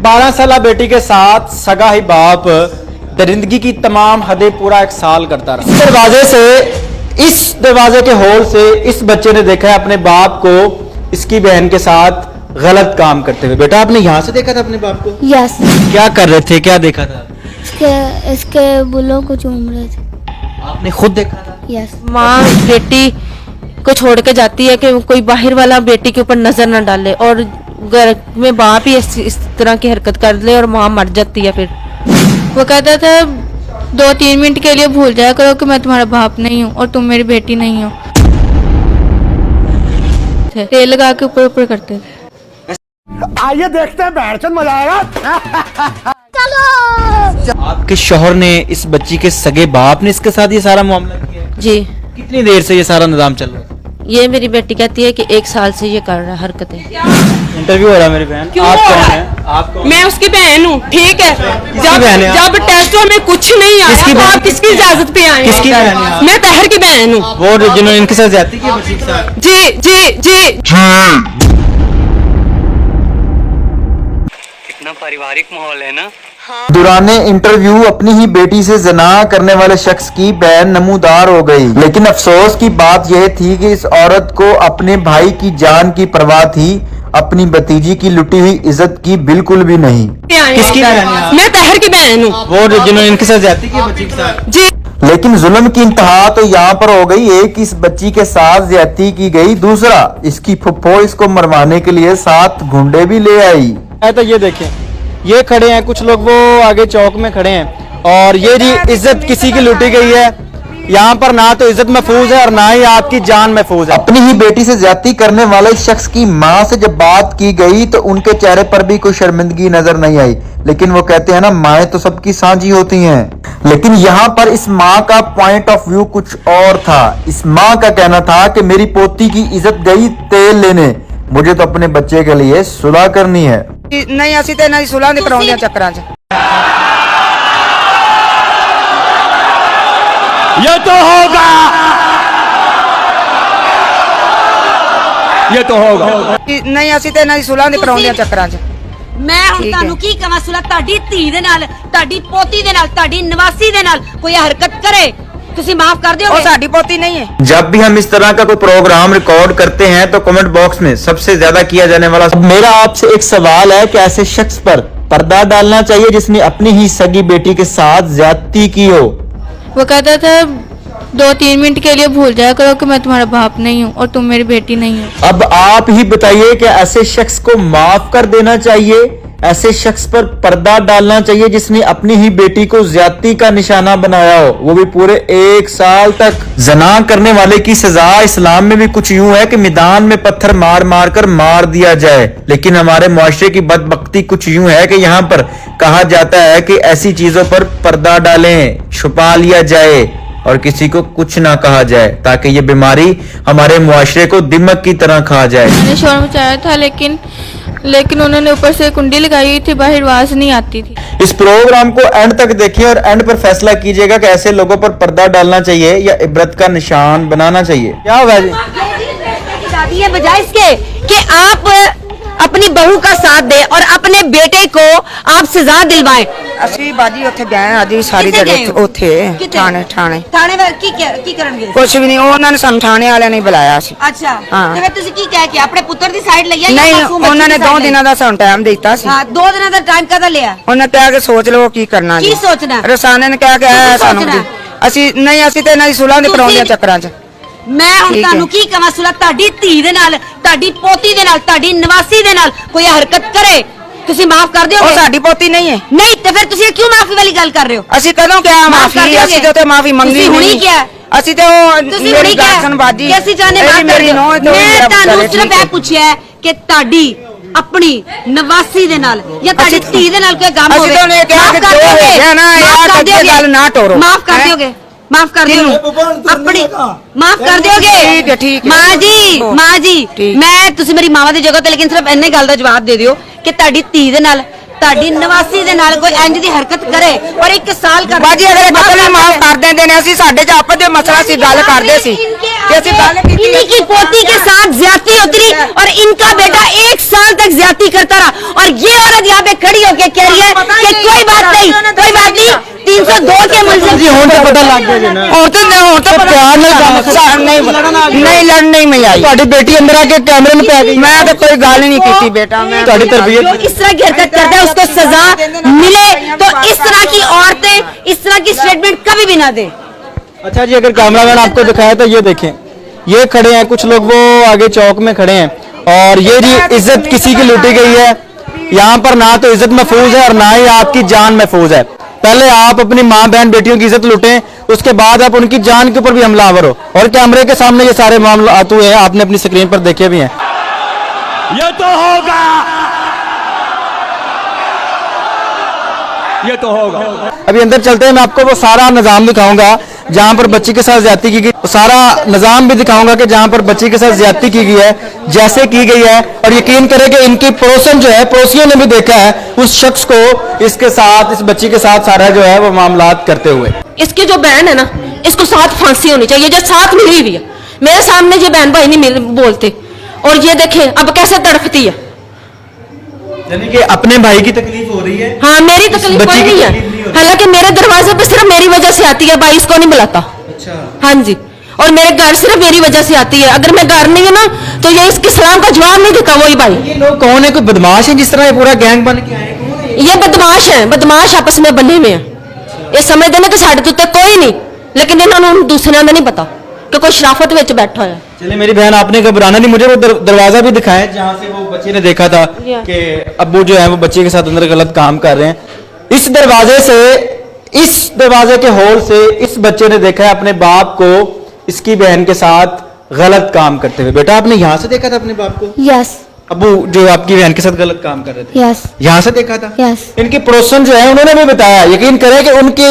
12 साल बेटी के साथ सगा ही बाप दरिंदगी की तमाम हदें पूरा 1 साल करता रहा। इस दरवाजे के होल से इस बच्चे ने देखा है अपने बाप को इसकी बहन के साथ गलत काम करते हुए। बेटा आपने यहाँ से देखा था अपने बाप को? यस। क्या कर रहे थे, क्या देखा था? इसके बुलों को चूम रहे थे। आपने खुद देखा था? यस। माँ बेटी को छोड़ के जाती है कि कोई बाहर वाला बेटी के ऊपर नजर न डाले, और घर में बाप ही इस तरह की हरकत कर ले और माँ मर जाती है। फिर वो कहता था 2-3 मिनट के लिए भूल जाया करो कि मैं तुम्हारा बाप नहीं हूँ और तुम मेरी बेटी नहीं हो। तेल लगा के ऊपर ऊपर करते थे। आइए देखते हैं, बैठ मजा आएगा। आपके शौहर ने, इस बच्ची के सगे बाप ने इसके साथ ये सारा मामला किया? जी। कितनी देर से ये सारा निजाम चल रहा है? ये मेरी बेटी कहती है कि 1 साल से ये कर रहा है हरकतें। इंटरव्यू हो रहा है मेरी बहन। क्यों आप हो कौन रहा हैं? आप कौन? मैं उसकी बहन हूँ, ठीक है। बहन है आप? जब टेस्टों में कुछ नहीं आया किसकी तो बहन? आप किसकी इजाजत पे आए? किसकी बहन है आप? मैं तहर की बहन हूँ। वो जिन्होंने इनके साथ ज्यादती की बच्ची के साथ? जी जी जी। कितना पारिवारिक माहौल है ना। दौरान इंटरव्यू अपनी ही बेटी से जना करने वाले शख्स की बहन नमूदार हो गई। लेकिन अफसोस की बात यह थी कि इस औरत को अपने भाई की जान की परवाह थी, अपनी भतीजी की लुटी हुई इज्जत की बिल्कुल भी नहीं। किसकी बहन है आप? मैं तहर की बहन हूँ। वो जिन्होंने इनके साथ ज्यादती की बच्ची के साथ? जी। लेकिन जुल्म की इंतहा तो यहाँ पर हो गई। एक इस बच्ची के साथ ज्यादती की गई, दूसरा इसकी फुप्पो इसको मरवाने के लिए 7 गुंडे भी ले आई। तो ये देखें, ये खड़े हैं कुछ लोग, वो आगे चौक में खड़े हैं, और ये जी इज्जत किसी की लूटी गई है। यहाँ पर ना तो इज्जत महफूज है और ना ही आपकी जान महफूज है। अपनी ही बेटी से ज्यादती करने वाले इस शख्स की मां से जब बात की गई तो उनके चेहरे पर भी कोई शर्मिंदगी नजर नहीं आई। लेकिन वो कहते हैं ना, माएँ तो सबकी साझी होती हैं। लेकिन यहाँ पर इस माँ का पॉइंट ऑफ व्यू कुछ और था। इस माँ का कहना था कि मेरी पोती की इज्जत गई तेल लेने, मुझे तो अपने बच्चे के लिए सुलह करनी है। नहीं ਅਸੀਂ ਤੇ ਇਹਨਾਂ ਦੀ ਸੁਲਾਹ ਨਹੀਂ ਕਰਾਉਂਦੇ ਚੱਕਰਾਂ 'ਚ। ये तो होगा, ये तो होगा। ਨਹੀਂ ਅਸੀਂ ਤੇ ਇਹਨਾਂ ਦੀ ਸੁਲਾਹ ਨਹੀਂ ਕਰਾਉਂਦੇ ਚੱਕਰਾਂ 'ਚ। ਮੈਂ ਹੁਣ ਤੁਹਾਨੂੰ ਕੀ ਕਹਾਂ, ਸੁਲਾ ਤੁਹਾਡੀ ਧੀ ਦੇ ਨਾਲ, ਤੁਹਾਡੀ ਪੋਤੀ ਦੇ ਨਾਲ, ਤੁਹਾਡੀ ਨਿਵਾਸੀ ਦੇ ਨਾਲ ਕੋਈ ਹਰਕਤ ਕਰੇ, ਤੁਸੀਂ माफ कर दोगे? ਉਹ ਸਾਡੀ ਪੋਤੀ नहीं है। जब भी हम इस तरह का कोई प्रोग्राम रिकॉर्ड करते हैं तो कमेंट बॉक्स में सबसे ज्यादा किया जाने वाला मेरा आपसे एक सवाल है कि ऐसे शख्स पर पर्दा डालना चाहिए जिसने अपनी ही सगी बेटी के साथ ज्यादती की हो। वो कहता था 2-3 मिनट के लिए भूल जाया करो कि मैं तुम्हारा बाप नहीं हूँ और तुम मेरी बेटी नहीं हो। अब आप ही बताइए कि ऐसे शख्स को माफ कर देना चाहिए, ऐसे शख्स पर पर्दा डालना चाहिए जिसने अपनी ही बेटी को ज्यादती का निशाना बनाया हो, वो भी पूरे 1 साल तक। जना करने वाले की सजा इस्लाम में भी कुछ यूं है कि मैदान में पत्थर मार मार कर मार दिया जाए। लेकिन हमारे मुआशरे की बदबख्ती कुछ यूं है कि यहाँ पर कहा जाता है कि ऐसी चीजों पर पर्दा डालें, छुपा लिया जाए और किसी को कुछ ना कहा जाए, ताकि ये बीमारी हमारे मुआशरे को दिमक की तरह खा जाए। मैंने शोर मचाया था, लेकिन उन्होंने ऊपर से कुंडी लगाई हुई थी, बाहर आवाज नहीं आती थी। इस प्रोग्राम को एंड तक देखिए और एंड पर फैसला कीजिएगा कि ऐसे लोगों पर पर्दा डालना चाहिए या इबरत का निशान बनाना चाहिए। क्या होगा जी? दादी है बजाय इसके कि आप अपनी बहू का साथ दे और अपने बेटे को आप सजा दिलवाएं। ਅਸੀਂ ਬਾਜੀ ਉੱਥੇ ਗਏ ਅੱਜ ਸਾਰੀ ਕਿੱਥੇ ਦਿਹਾੜੀ ਗਏ ਹੋ? ਉੱਥੇ ਕਿੱਥੇ? ਥਾਣੇ ਥਾਣੇ ਵਿੱਚ ਕੀ ਕਰਨਗੇ? ਕੁਝ ਵੀ ਨਹੀਂ, ਉਹਨਾਂ ਨੇ ਸਾਨੂੰ ਥਾਣੇ ਵਾਲਿਆਂ ਨੇ ਬੁਲਾਇਆ ਸੀ। ਅੱਛਾ, ਹਾਂ। ਤੇ ਫਿਰ ਤੁਸੀਂ ਕੀ ਕਹਿ ਕੇ ਆਪਣੇ ਪੁੱਤਰ ਦੀ ਸਾਈਡ ਲਈ ਆ ਜਾਂ ਨਹੀਂ, ਮਾਸੂਮ ਬੱਚੇ ਉਹਨਾਂ ਨੇ ਦੀ 2 side ਲਈ? ਦਿਨਾਂ ਦਾ ਸਾਨੂੰ ਟਾਈਮ ਦਿੱਤਾ ਸੀ। ਹਾਂ, 2 ਦਿਨਾਂ ਦਾ ਟਾਈਮ ਕਦਾ ਲਿਆ? ਉਹਨਾਂ ਕਿਹਾ ਕਿ ਸੋਚ ਲਓ ਕੀ ਕਰਨਾ ਜੀ। ਕੀ ਸੋਚਣਾ? ਰਸਾਨੇ ਨੇ ਕਿਹਾ ਕਿ ਕੀ ਸਾਨੂੰ ਸੋਚਣਾ? ਅਸੀਂ ਨਹੀਂ, ਅਸੀਂ ਤੇ ਇਹਨਾਂ ਦੀ ਸੁਲਾਹ ਨਹੀਂ ਕਰਾਉਂਦੇ ਚੱਕਰਾਂ 'ਚ। ਮੈਂ ਹੁਣ ਠੀਕ ਹੈ। ਤੁਹਾਨੂੰ ਕੀ ਕਹਾਂ, ਸੁਲਾ ਤੁਹਾਡੀ ਧੀ ਦੇ ਨਾਲ, ਤੁਹਾਡੀ ਪੋਤੀ ਦੇ ਨਾਲ, ਤੁਹਾਡੀ ਨਿਵਾਸੀ ਦੇ ਨਾਲ ਕੋਈ ਹਰਕਤ ਕਰੇ, ਤੁਸੀਂ ਮਾਫ ਕਰ ਉਹ ਦਿਓਗੇ? ਸਾਡੀ ਪੋਤੀ ਨਹੀਂ ਹੈ। ਨਹੀਂ ਤੇ ਫਿਰ ਤੁਸੀਂ ਕਿਉਂ ਮਾਫੀ ਵਾਲੀ ਗੱਲ ਕਰ ਰਹੇ ਹੋ? ਅਸੀਂ ਕਦੋਂ ਕਿਹਾ ਮਾਫ਼ ਕਰ ਮਾਫੀ? ਦਿਓਗੇ? ਅਸੀਂ ਤੇ ਮਾਫੀ ਮੰਗੀ ਤੁਸੀਂ ਹੁਣੀ ਨਹੀਂ। ਕਿਹਾ? ਅਸੀਂ ਤੇ ਉਹ ਤੁਸੀਂ ਮੇਰੀ ਹੁਣੀ ਕਿਹਾ ਗਾਸਨ ਬਾਜੀ ਕਿ ਅਸੀਂ ਚਾਹਨੇ ਮਾਫ ਕਰ ਮੇਰੀ ਦਿਓ। ਨੌਂ ਮੈਂ ਤੁਹਾਨੂੰ ਸਿਰਫ ਇਹ ਪੁੱਛਿਆ ਹੈ ਕਿ ਤੁਹਾਡੀ ਆਪਣੀ ਨਿਵਾਸੀ ਦੇ ਨਾਲ ਜਾਂ ਤੁਹਾਡੀ ਧੀ ਦੇ ਨਾਲ ਕੋਈ ਕੰਮ ਅਸੀਂ ਹੋਵੇ, ਤਾਂ ਉਹਨੇ ਕਿਹਾ ਮਾਫ਼ ਕਿ ਕਰ ਜੋ ਹੋ ਦਿਓਗੇ? ਗਿਆ ਨਾ ਮਾਫ਼ ਯਾਰ ਕਰ ਅੱਗੇ ਦਿਓਗੇ? ਗੱਲ ਨਾ ਟੋਰੋ। ਮਾਫ ਕਰ ਹੈਂ? ਦਿਓਗੇ? माफ कर दियोगे? अपनी माफ कर दियोगे? ठीक है। माँ जी ठीक। मैं तुसी मेरी मावा दी जगह ते लेकिन सिर्फ इन्ने गल दा जवाब दे दियो कि ताड़ी धी दे नाल ताड़ी निवासी दे नाल कोई इंज दी हरकत करे और 1 साल कर बाजी अगर कतल माफ कर देंदे ने ਅਸੀਂ ਸਾਡੇ ਚ ਆਪਸ ਦੇ ਮਸਲਾ ਸੀ ਗੱਲ ਕਰਦੇ ਸੀ ਕਿ ਅਸੀਂ ਗੱਲ ਕੀਤੀ इन्हीं की पोती के साथ ज्यादती होती रही और इनका बेटा 1 साल तक ज्यादती करता रहा और ये औरत यहाँ पे खड़ी होके है कि कोई बात नहीं 302 के मुलजिम जी होने पता लग गया जी ना ਹੁਣ ਤਾਂ प्यार ਨਾਲ ਕੰਮ ਨਹੀਂ ਲੜਨ ਨਹੀਂ ਮੈਂ ਆਈ ਤੁਹਾਡੀ बेटी अंदर आके कैमरे में पै गई ਮੈਂ ਤਾਂ ਕੋਈ ਗੱਲ ਹੀ ਨਹੀਂ ਕੀਤੀ बेटा मैं ਤੁਹਾਡੀ तरबियत जो इस तरह की हरकत करता है उसको सजा मिले तो इस तरह की औरतें इस तरह की स्टेटमेंट कभी भी ना दे। अच्छा जी, अगर कैमरामैन आपको दिखाया तो ये देखें, ये खड़े हैं कुछ लोग, वो आगे चौक में खड़े हैं और ये जी इज्जत किसी की लूटी गई है। यहाँ पर ना तो इज्जत महफूज है और ना ही आपकी जान महफूज है। पहले आप अपनी माँ बहन बेटियों की इज्जत लूटें, उसके बाद आप उनकी जान के ऊपर भी हमलावर हो। और कैमरे के सामने ये सारे मामले आते हुए हैं, आपने अपनी स्क्रीन पर देखे भी हैं। ये तो होगा, ये तो होगा। अभी अंदर चलते हैं, मैं आपको वो सारा निजाम दिखाऊंगा जहां पर बच्ची के साथ ज्यादती की गई, सारा निजाम भी दिखाऊंगा कि जहां पर बच्ची के साथ ज्यादती की गई है, जैसे की गई है। और यकीन करें कि इनकी पड़ोसन जो है, पड़ोसियों ने भी देखा है उस शख्स को इसके साथ, इस बच्ची के साथ सारा जो है वो मामलात करते हुए। इसकी जो बहन है ना, इसको साथ फांसी होनी चाहिए, जो साथ मिली हुई है। मेरे सामने ये बहन भाई नहीं बोलते, और ये देखें अब कैसे तड़पती है। यानी कि अपने भाई की तकलीफ हो रही है। हाँ, मेरी तकलीफ बच्ची कोई की नहीं तकलीफ नहीं हो है। रही। हालांकि मेरे दरवाजे पे सिर्फ मेरी वजह से आती है, भाई इसको नहीं बुलाता। अच्छा। हाँ जी, और मेरे घर सिर्फ मेरी वजह से आती है। अगर मैं घर नहीं है ना तो ये इसके सलाम का जवाब नहीं देता वही भाई। ये लोग कौन है, कोई बदमाश है जिस तरह ये पूरा गैंग बन के आए? कौन है ये बदमाश है, बदमाश आपस में बने हुए हैं। ये समझते ना कि साढ़े उत्ते कोई नहीं, लेकिन इन्होंने दूसरे का नहीं पता कि कोई शराफत विच बैठा है। चले मेरी बहन, आपने घबराना नहीं, मुझे वो दरवाजा भी दिखाया जहाँ से वो बच्चे ने देखा था कि अब्बू जो है वो बच्चे के साथ अंदर गलत काम कर रहे हैं। इस दरवाजे से, इस दरवाजे के होल से इस बच्चे ने देखा है अपने बाप को इसकी बहन के साथ गलत काम करते हुए। बेटा आपने यहाँ से देखा था अपने बाप को? यस अब्बू जो आपकी बहन के साथ गलत काम कर रहे थे, यस यहाँ से देखा था? यस इनके पड़ोसन जो है उन्होंने भी बताया। यकीन करें कि उनकी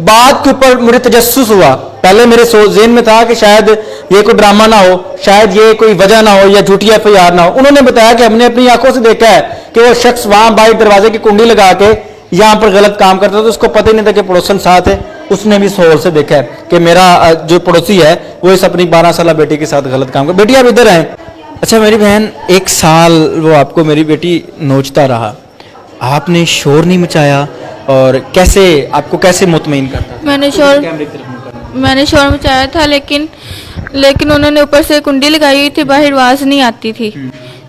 बात के ऊपर मुझे तजस्सुस हुआ। पहले मेरे ज़हन में था कि शायद ये कोई ड्रामा ना हो, शायद ये कोई वजह ना हो या झूठी FIR ना हो। उन्होंने बताया कि हमने अपनी आंखों से देखा है कि वो शख्स वहां बाहर दरवाजे की कुंडी लगा के यहाँ पर गलत काम करता था, तो उसको पता ही नहीं था कि पड़ोसन साथ है। उसने भी इस होल से देखा है कि मेरा जो पड़ोसी है वो इस अपनी 12 साल बेटी के साथ गलत काम कर। बेटी आप इधर आए। अच्छा मेरी बहन, 1 साल वो आपको मेरी बेटी नोचता रहा, आपने शोर नहीं मचाया और कैसे आपको कैसे मुतमईन करता? मैंने शोर मचाया था, लेकिन उन्होंने ऊपर से कुंडी लगाई हुई थी, बाहर आवाज नहीं आती थी,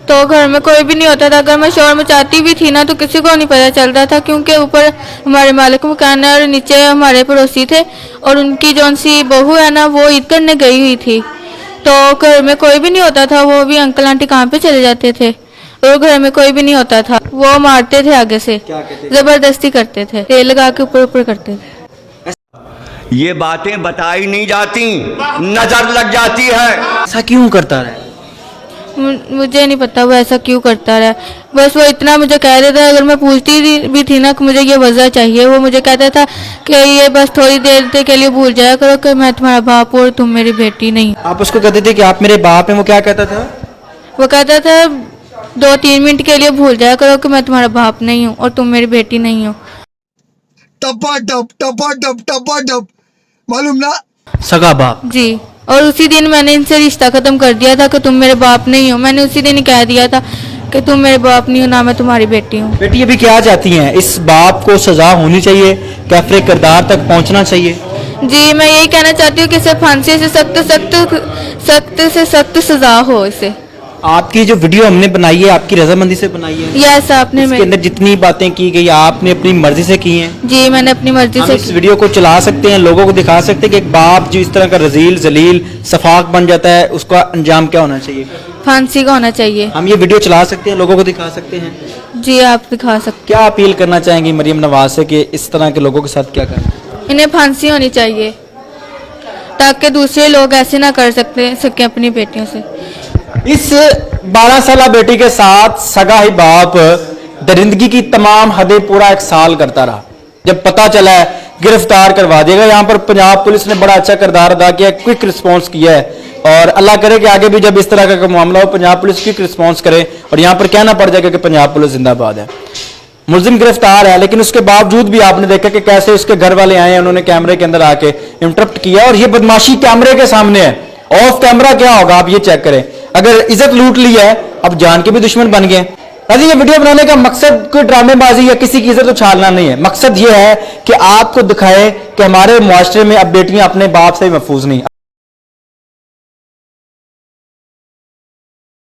तो घर में कोई भी नहीं होता था। अगर मैं शोर मचाती भी थी ना तो किसी को नहीं पता चलता था, क्योंकि ऊपर हमारे मालिक मकान है और नीचे हमारे पड़ोसी थे, और उनकी जौन सी बहू है ना वो ईद करने गई हुई थी, तो घर में कोई भी नहीं होता था। वो भी अंकल आंटी कहाँ पे चले जाते थे और घर में कोई भी नहीं होता था। वो मारते थे आगे से, जबरदस्ती करते थे, तेल लगा के ऊपर ऊपर करते थे। ये बातें बताई नहीं जाती, नजर लग जाती है। ऐसा क्यों करता रहा? मुझे नहीं पता वो ऐसा क्यों करता रहा। बस वो इतना मुझे कह देता, अगर मैं पूछती भी थी ना कि मुझे ये वजह चाहिए, वो मुझे कहता था कि ये बस थोड़ी देर के लिए भूल जाया करो कि मैं तुम्हारा बाप हूँ और तुम मेरी बेटी नहीं। आप उसको कहते थे कि आप मेरे बाप हैं, वो क्या कहता था? वो कहता था 2-3 मिनट के लिए भूल जाया करो कि मैं तुम्हारा बाप नहीं हूँ और तुम मेरी बेटी नहीं हो। टपा टप मालूम ना? सगा बाप जी, और उसी दिन मैंने इनसे रिश्ता खत्म कर दिया था कि तुम मेरे बाप नहीं हो। मैंने उसी दिन ही कह दिया था कि तुम मेरे बाप नहीं हो, ना मैं तुम्हारी बेटी हूँ। बेटी अभी क्या चाहती हैं? इस बाप को सजा होनी चाहिए, कैफरे किरदार तक पहुंचना चाहिए? जी, मैं यही कहना चाहती हूँ कि इसे फांसी से सख्त सजा हो इसे। आपकी जो वीडियो हमने बनाई है आपकी रजामंदी से बनाई है? यस, आपने इसके अंदर जितनी बातें की गई आपने अपनी मर्जी से की हैं? जी, मैंने अपनी मर्जी हम से इस वीडियो को चला सकते हैं, लोगों को दिखा सकते हैं कि एक बाप जो इस तरह का रजील जलील सफाक बन जाता है उसका अंजाम क्या होना चाहिए? फांसी का होना चाहिए। हम ये वीडियो चला सकते हैं, लोगों को दिखा सकते हैं? जी, आप दिखा सकते। क्या अपील करना चाहेंगी मरियम नवाज से कि इस तरह के लोगों के साथ क्या करें? इन्हें फांसी होनी चाहिए ताकि दूसरे लोग ऐसे ना कर सके अपनी बेटियों से। इस 12 साल बेटी के साथ सगा ही बाप दरिंदगी की तमाम हदें पूरा 1 साल करता रहा। जब पता चला है गिरफ्तार करवा देगा। यहाँ पर पंजाब पुलिस ने बड़ा अच्छा किरदार अदा किया, क्विक रिस्पांस किया है, और अल्लाह करे कि आगे भी जब इस तरह का मामला हो पंजाब पुलिस क्विक रिस्पांस करे और यहाँ पर कहना पड़ जाएगा कि पंजाब पुलिस जिंदाबाद है। मुलजिम गिरफ्तार है, लेकिन उसके बावजूद भी आपने देखा कि कैसे उसके घर वाले आए हैं, उन्होंने कैमरे के अंदर आके इंटरप्ट किया, और ये बदमाशी कैमरे के सामने है। ऑफ कैमरा क्या होगा आप ये चेक करें। अगर इज्जत लूट ली है, अब जान के भी दुश्मन बन गए। अरे ये वीडियो बनाने का मकसद कोई ड्रामेबाजी या किसी की इज्जत उछालना नहीं है। मकसद ये है कि आपको दिखाए कि हमारे मुआशरे में अब बेटियां अपने बाप से महफूज नहीं।